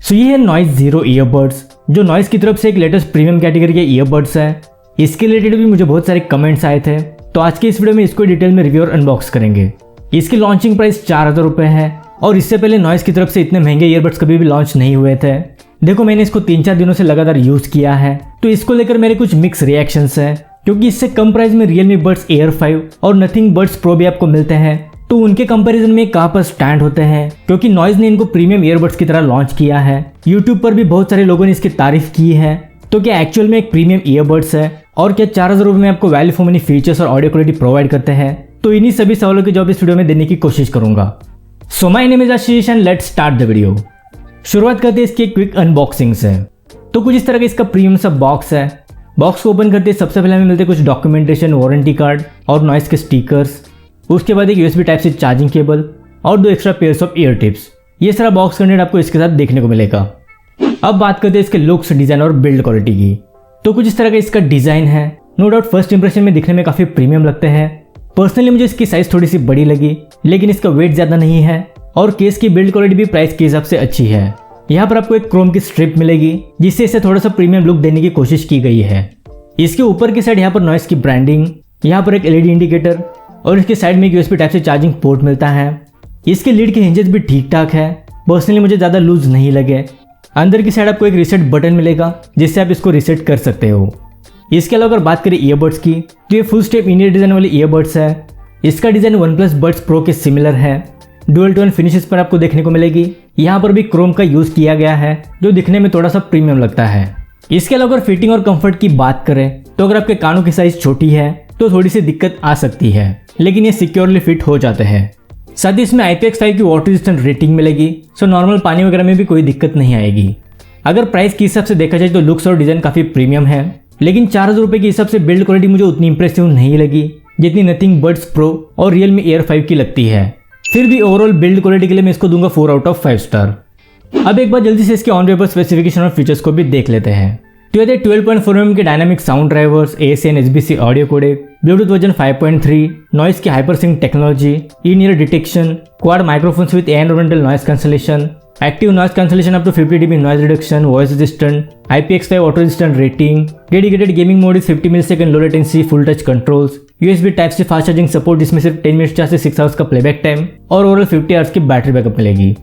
सो ये है noise zero earbuds, जो नॉइज की तरफ से एक लेटेस्ट प्रीमियम कैटेगरी के ईयरबड्स है। इसके रिलेटेड भी मुझे बहुत सारे कमेंट्स आए थे, तो आज के इस वीडियो में इसको डिटेल में रिव्यू और अनबॉक्स करेंगे। इसकी लॉन्चिंग प्राइस 4000 रुपये है और इससे पहले नॉइज की तरफ से इतने महंगे ईयरबड्स कभी भी लॉन्च नहीं हुए थे। देखो, मैंने इसको 3-4 दिनों से लगातार यूज किया है, तो इसको लेकर मेरे कुछ मिक्स रिएक्शंस हैं, क्योंकि इससे कम प्राइस में रियलमी बड्स एयर 5 और नथिंग बड्स प्रो भी आपको मिलते हैं। तो उनके कंपैरिजन में कहां पर स्टैंड होते हैं, क्योंकि नॉइज ने इनको प्रीमियम ईयरबड्स की तरह लॉन्च किया है। यूट्यूब पर भी बहुत सारे लोगों ने इसकी तारीफ की है। तो क्या एक्चुअल में एक प्रीमियम ईयरबड्स है, और क्या 4000 रुपये में आपको वैल्यू फॉर मनी फीचर्स और ऑडियो क्वालिटी प्रोवाइड करते हैं? तो इन्हीं सभी सवालों के जवाब इस वीडियो में देने की कोशिश करूंगा। So my name is Ashish and let's start the video. शुरुआत करते हैं इसकी क्विक अनबॉक्सिंग से। तो कुछ इस तरह का इसका प्रीमियम सा बॉक्स है। बॉक्स को ओपन करते सबसे पहले हमें मिलते कुछ डॉक्यूमेंटेशन, वारंटी कार्ड और नॉइस के स्टिकर्स। उसके बाद एक USB टाइप से चार्जिंग केबल और 2 extra pairs of year tips. ये सारा बॉक्स कंटेंट आपको इसके साथ देखने को मिलेगा। अब बात करते हैं इसके लुक्स, डिजाइन और बिल्ड क्वालिटी की। तो कुछ इस तरह का इसका डिजाइन है। नो डाउट फर्स्ट इंप्रेशन में दिखने में काफी प्रीमियम लगते हैं। पर्सनली मुझे इसकी साइज थोड़ी सी बड़ी लगी, लेकिन इसका वेट ज्यादा नहीं है और केस की बिल्ड क्वालिटी भी प्राइस के हिसाब से अच्छी है। यहाँ पर आपको एक क्रोम की स्ट्रिप मिलेगी, जिससे इसे थोड़ा सा प्रीमियम लुक देने की कोशिश की गई है। इसके ऊपर की साइड यहाँ पर नॉइस की ब्रांडिंग, यहाँ पर एक LED इंडिकेटर और इसके साइड में एक USB टाइप से चार्जिंग पोर्ट मिलता है। इसके लीड के हिंजेस भी ठीक ठाक है, पर्सनली मुझे ज्यादा लूज नहीं लगे। अंदर की साइड आपको एक रीसेट बटन मिलेगा, जिससे आप इसको रीसेट कर सकते हो। इसके अलावा अगर बात करें ईयरबड्स की, तो ये full step in year design वाले ईयरबड्स है। इसका डिजाइन OnePlus बड्स प्रो के सिमिलर है। डुअल टोन फिनिशेस पर आपको देखने को मिलेगी। यहाँ पर भी क्रोम का यूज किया गया है, जो दिखने में थोड़ा सा प्रीमियम लगता है। इसके अलावा अगर फिटिंग और कंफर्ट की बात करें, तो अगर आपके कानों की साइज छोटी है तो थोड़ी सी दिक्कत आ सकती है, लेकिन ये सिक्योरली फिट हो जाते हैं। साथ ही इसमें IPX5 की वाटर रेजिस्टेंट रेटिंग मिलेगी, सो नॉर्मल पानी वगैरह में भी कोई दिक्कत नहीं आएगी। अगर प्राइस के हिसाब से देखा जाए तो लुक्स और डिजाइन काफी प्रीमियम है, लेकिन 4000 रुपये के हिसाब से बिल्ड क्वालिटी मुझे उतनी इंप्रेसिव नहीं लगी जितनी नथिंग बड्स प्रो और रियलमी एयर 5 की लगती है। फिर भी ओवरऑल बिल्ड क्वालिटी के लिए मैं इसको दूंगा 4 आउट ऑफ 5 स्टार। अब एक बार जल्दी से इसके ऑन पेपर स्पेसिफिकेशन और फीचर्स को भी देख लेते हैं। तो ये 12.4 mm के dynamic sound drivers, AAC SBC audio codec, Bluetooth version 5.3, Noise की hypersync technology, in ear detection, quad microphones with environmental noise cancellation, active noise cancellation up to 50 dB noise reduction, voice resistant, IPX5 auto resistant rating, dedicated gaming mode is 50 millisecond low latency, full touch controls, USB type C fast charging support, जिसमें सिर्फ 10 minute से 6 hours का playback time और overall 50 hours की battery backup मिलेगी।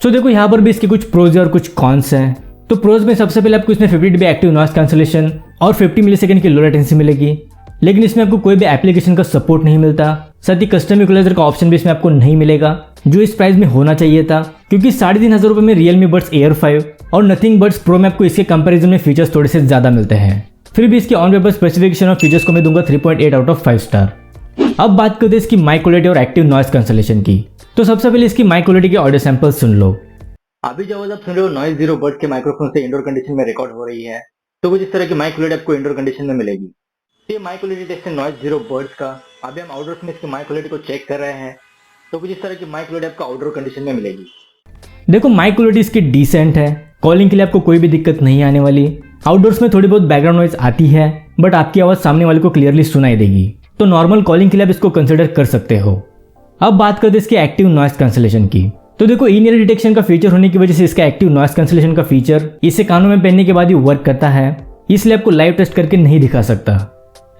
तो देखो, यहाँ पर भी इसके कुछ प्रोज और कुछ कॉन्स हैं। तो प्रोज में सबसे पहले आपको इसमें 50 dB एक्टिव नॉइस कैंसलेशन और 50 मिलीसेकंड की लो लेटेंसी मिलेगी, लेकिन इसमें आपको कोई भी एप्लीकेशन का सपोर्ट नहीं मिलता। साथ ही कस्टम इक्वलाइजर का ऑप्शन भी इसमें आपको नहीं मिलेगा, जो इस प्राइस में होना चाहिए था, क्योंकि 3500 रुपये में रियलमी बड्स एयर 5 और नथिंग बड्स प्रो में आपको इसके कंपैरिजन में फीचर्स थोड़े से ज्यादा मिलते हैं। फिर भी इसके ऑन पेपर स्पेसिफिकेशन और फीचर्स को मैं दूंगा 3.8 आउट ऑफ 5 स्टार। अब बात करते हैं इसकी माइक क्वालिटी और एक्टिव नॉइस कैंसलेशन की। तो सबसे पहले इसकी माइक क्वालिटी के ऑडियो सैंपल सुन लो। अभी जो आवाज आप सुन रहे हो नॉइज जीरो बड्स के माइक्रोफोन से इंडोर कंडीशन में रिकॉर्ड हो रही है, तो कुछ इस तरह की माइक क्वालिटी आपको इंडोर कंडीशन में मिलेगी। ये माइक क्वालिटी टेस्ट है नॉइज जीरो बड्स का। अभी हम आउटडोर्स में इसकी माइक क्वालिटी को चेक कर रहे हैं, तो कुछ इस तरह की माइक क्वालिटी आपको आउटडोर कंडीशन में मिलेगी। देखो, माइक क्वालिटी इसकी डिसेंट है, कॉलिंग के लिए आपको कोई भी दिक्कत नहीं आने वाली। आउटडोर्स में थोड़ी बहुत बैकग्राउंड नॉइज आती है, बट आपकी आवाज सामने वाले को क्लियरली सुनाई देगी, तो नॉर्मल कॉलिंग के लिए आप इसको कंसिडर कर सकते हो। अब बात करते हैं इसके एक्टिव नॉइस कैंसलेशन की। तो देखो, इन ईयर डिटेक्शन का फीचर होने की वजह से इसका एक्टिव नॉइस कैंसलेशन का फीचर इसे कानों में पहनने के बाद ही वर्क करता है, इसलिए आपको लाइव टेस्ट करके नहीं दिखा सकता।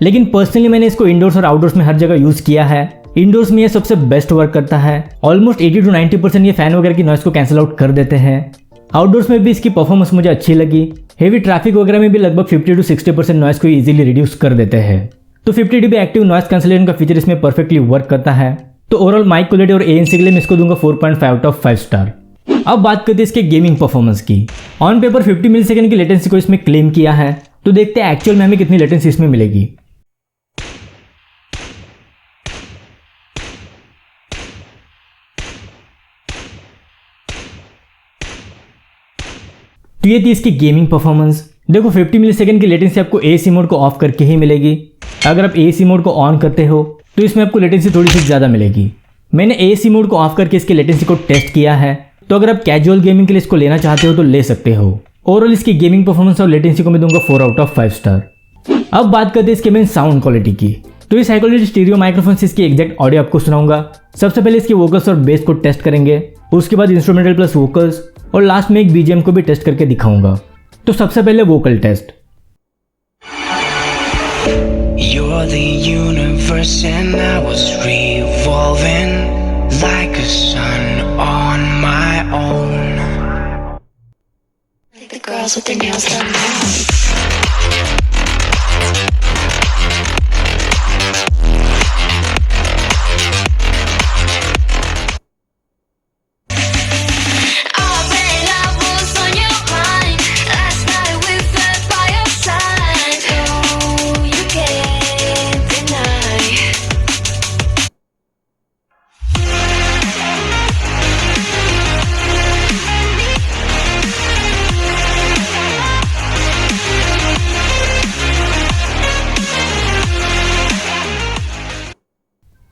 लेकिन पर्सनली मैंने इसको इंडोर्स और आउटडोर्स में हर जगह यूज किया है। इंडोर्स में ये सबसे बेस्ट वर्क करता है। ऑलमोस्ट 80 to 90% ये फैन वगैरह की नॉइस को कैंसिल आउट कर देते हैं। आउटडोर्स में भी इसकी परफॉर्मेंस मुझे अच्छी लगी। हेवी ट्रैफिक वगैरह में भी लगभग 50 to 60% नॉइस को इजीली रिड्यूस कर देते हैं। तो 50 dB एक्टिव नॉइस कैंसलेशन का फीचर इसमें परफेक्टली वर्क करता है। तो ओवरऑल माइक क्वालिटी और ANC के लिए मैं इसको दूंगा 4.5 आउट ऑफ 5 स्टार। अब बात करते हैं इसके गेमिंग परफॉर्मेंस की। ऑन पेपर 50 मिलीसेकंड की लेटेंसी को इसमें क्लेम किया है, तो देखते हैं एक्चुअल में हमें कितनी लेटेंसी इसमें मिलेगी। तो ये थी इसकी गेमिंग परफॉर्मेंस। देखो, 50 मिलीसेकंड की लेटेंसी आपको AAC मोड को ऑफ करके ही मिलेगी। अगर आप AAC मोड को ऑन करते हो तो इसमें आपको लेटेंसी थोड़ी सी ज़्यादा मिलेगी। मैंने AAC मोड को ऑफ करके इसकी लेटेंसी को टेस्ट किया है, तो अगर आप कैजुअल गेमिंग के लिए इसको लेना चाहते हो तो ले सकते हो। ओवरऑल इसकी गेमिंग परफॉर्मेंस और लेटेंसी को मैं दूंगा 4 आउट ऑफ 5 स्टार। अब बात करते हैं इसके मेन साउंड क्वालिटी की। तो इस हाई क्वालिटी स्टीरियो माइक्रोफोन से इसकी एग्जैक्ट ऑडियो आपको सुनाऊंगा। सबसे पहले इसके वोकल्स और बेस को टेस्ट करेंगे, उसके बाद इंस्ट्रूमेंटल प्लस वोकल्स और लास्ट में एक बीजीएम को भी टेस्ट करके दिखाऊंगा। तो सबसे पहले vocal test. You're the universe and I was revolving like a sun on my own. The girls with their nails done now.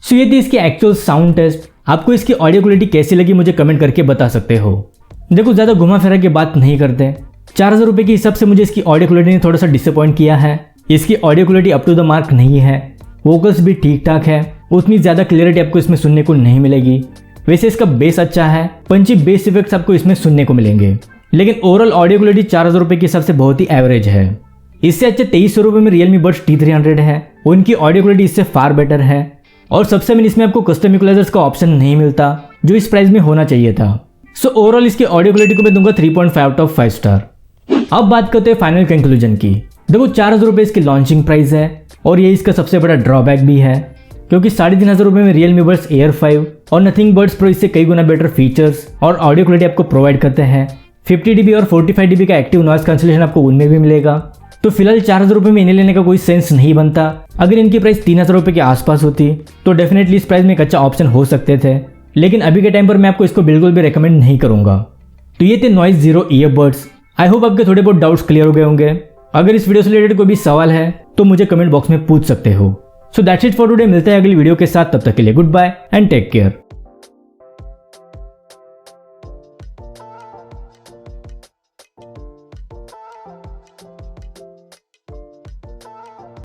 सो ये थी इसकी एक्चुअल साउंड टेस्ट। आपको इसकी ऑडियो क्वालिटी कैसी लगी मुझे कमेंट करके बता सकते हो। देखो ज़्यादा घुमा फिरा की बात नहीं करते, 4000 रुपये के हिसाब से मुझे इसकी ऑडियो क्वालिटी ने थोड़ा सा डिसअपॉइंट किया है। इसकी audio quality up to the mark नहीं है, वोकल्स भी ठीक ठाक है, उतनी ज़्यादा क्लियरिटी आपको इसमें सुनने को नहीं मिलेगी। वैसे इसका बेस अच्छा है, पंची बेस इफेक्ट्स आपको इसमें सुनने को मिलेंगे, लेकिन ओवरऑल ऑडियो क्वालिटी 4000 रुपये के हिसाब से बहुत ही एवरेज है। इससे अच्छे 2300 रुपये में Realme Buds T300 है, उनकी ऑडियो क्वालिटी इससे फार बेटर है। और सबसे मेन इसमें आपको कस्टम इक्वलाइजर्स का ऑप्शन नहीं मिलता जो इस प्राइस में होना चाहिए था। सो ओवरऑल इसकी ऑडियो क्वालिटी को मैं दूंगा 3.5 आउट ऑफ 5 स्टार। अब बात करते हैं फाइनल कंक्लूजन की। देखो 4000 रुपये इसकी लॉन्चिंग प्राइस है और ये इसका सबसे बड़ा ड्रॉबैक भी है, क्योंकि 3500 रुपये में Realme Buds Air 5 और Nothing Buds Pro इससे कई गुना बेटर फीचर्स और ऑडियो क्वालिटी आपको प्रोवाइड करते हैं। 50 dB और 45 dB का एक्टिव नॉइस कैंसिलेशन आपको उनमें भी मिलेगा। तो फिलहाल 4000 रुपये में इन्हें लेने का कोई सेंस नहीं बनता। अगर इनकी प्राइस 3000 रुपये के आसपास होती तो डेफिनेटली इस प्राइस में एक अच्छा ऑप्शन हो सकते थे, लेकिन अभी के टाइम पर मैं आपको इसको बिल्कुल भी रेकमेंड नहीं करूंगा। तो ये थे noise zero earbuds. I hope आपके थोड़े बहुत डाउट्स क्लियर हो गए होंगे। अगर इस वीडियो से रिलेटेड कोई भी सवाल है तो मुझे कमेंट बॉक्स में पूछ सकते हो। So that's it for today. मिलते हैं अगली वीडियो के साथ, तब तक के लिए goodbye and take care.